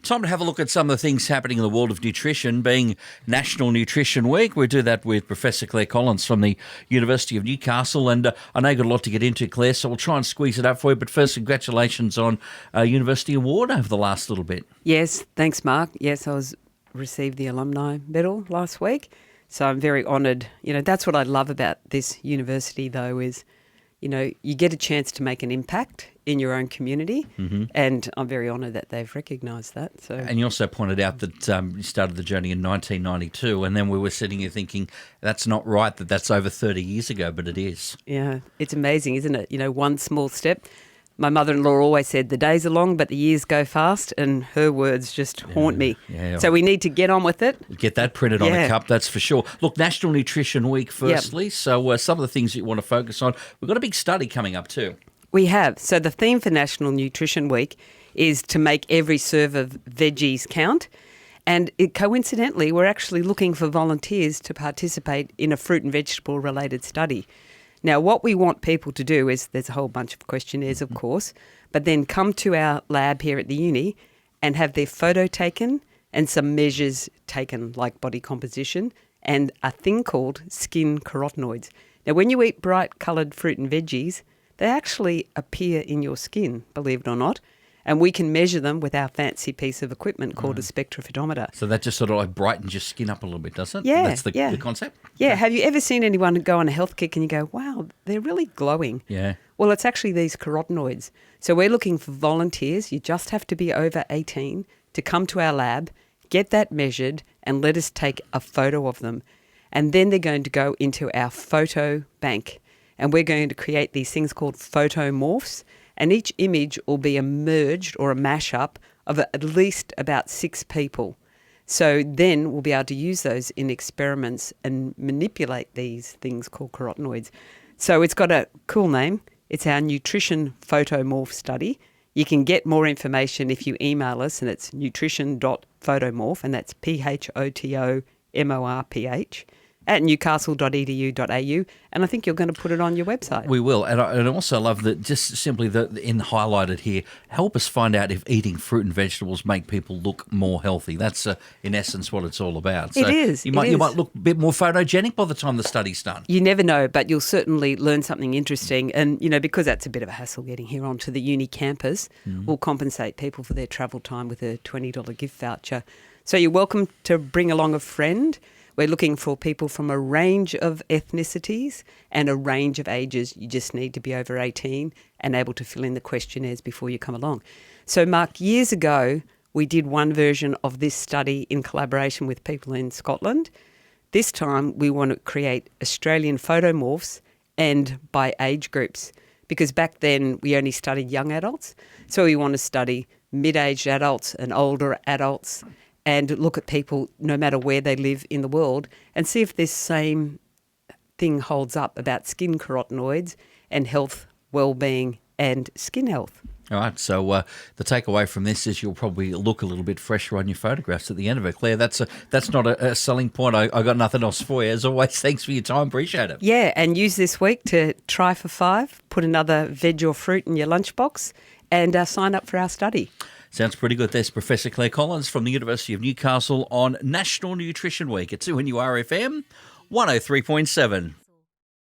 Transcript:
Time to have a look at some of the things happening in the world of nutrition, being National Nutrition Week. We do that with Professor Clare Collins from the University of Newcastle, and I know you've got a lot to get into, Claire, so we'll try and squeeze it up for you. But first, congratulations on a university award over the last little bit. Yes, thanks, Mark. Yes, received the alumni medal last week, so I'm very honoured. You know, that's what I love about this university, though, is, you know, you get a chance to make an impact in your own community, and I'm very honoured that they've recognised that. So, and you also pointed out that you started the journey in 1992, and then we were sitting here thinking, that's not right, that's over 30 years ago, but it is. Yeah, it's amazing, isn't it? You know, one small step. My mother-in-law always said, the days are long, but the years go fast, and her words just haunt me. Yeah. So we need to get on with it. Get that printed on a cup, that's for sure. Look, National Nutrition Week firstly, so some of the things that you want to focus on. We've got a big study coming up too. We have. So the theme for National Nutrition Week is to make every serve of veggies count. And coincidentally, we're actually looking for volunteers to participate in a fruit and vegetable related study. Now, what we want people to do is, there's a whole bunch of questionnaires, of course, but then come to our lab here at the uni and have their photo taken and some measures taken, like body composition and a thing called skin carotenoids. Now, when you eat bright coloured fruit and veggies, they actually appear in your skin, believe it or not, and we can measure them with our fancy piece of equipment called a spectrophotometer. So that just sort of like brightens your skin up a little bit, does it? Yeah. That's the concept? Yeah. Have you ever seen anyone go on a health kick and you go, wow, they're really glowing? Yeah. Well, it's actually these carotenoids. So we're looking for volunteers. You just have to be over 18 to come to our lab, get that measured, and let us take a photo of them. And then they're going to go into our photo bank. And we're going to create these things called photomorphs, and each image will be a merged or a mashup of at least about 6 people. So then we'll be able to use those in experiments and manipulate these things called carotenoids. So it's got a cool name. It's our Nutrition Photomorph Study. You can get more information if you email us, and it's nutrition.photomorph, and that's PHOTOMORPH, at newcastle.edu.au, and I think you're going to put it on your website. We will, and I also love that just simply in highlighted here, help us find out if eating fruit and vegetables make people look more healthy. That's in essence what it's all about. So it is. You might look a bit more photogenic by the time the study's done. You never know, but you'll certainly learn something interesting. And, you know, because that's a bit of a hassle getting here onto the uni campus, we'll compensate people for their travel time with a $20 gift voucher. So you're welcome to bring along a friend. We're looking for people from a range of ethnicities and a range of ages. You just need to be over 18 and able to fill in the questionnaires before you come along. So, Mark, years ago, we did one version of this study in collaboration with people in Scotland. This time, we want to create Australian photomorphs and by age groups, because back then we only studied young adults. So we want to study mid-aged adults and older adults, and look at people no matter where they live in the world and see if this same thing holds up about skin carotenoids and health, well-being and skin health. All right, so the takeaway from this is you'll probably look a little bit fresher on your photographs at the end of it. Claire, that's not a selling point. I got nothing else for you. As always, thanks for your time. Appreciate it. Yeah, and use this week to try for 5, put another veg or fruit in your lunchbox, and sign up for our study. Sounds pretty good. There's Professor Clare Collins from the University of Newcastle on National Nutrition Week at 2NURFM 103.7.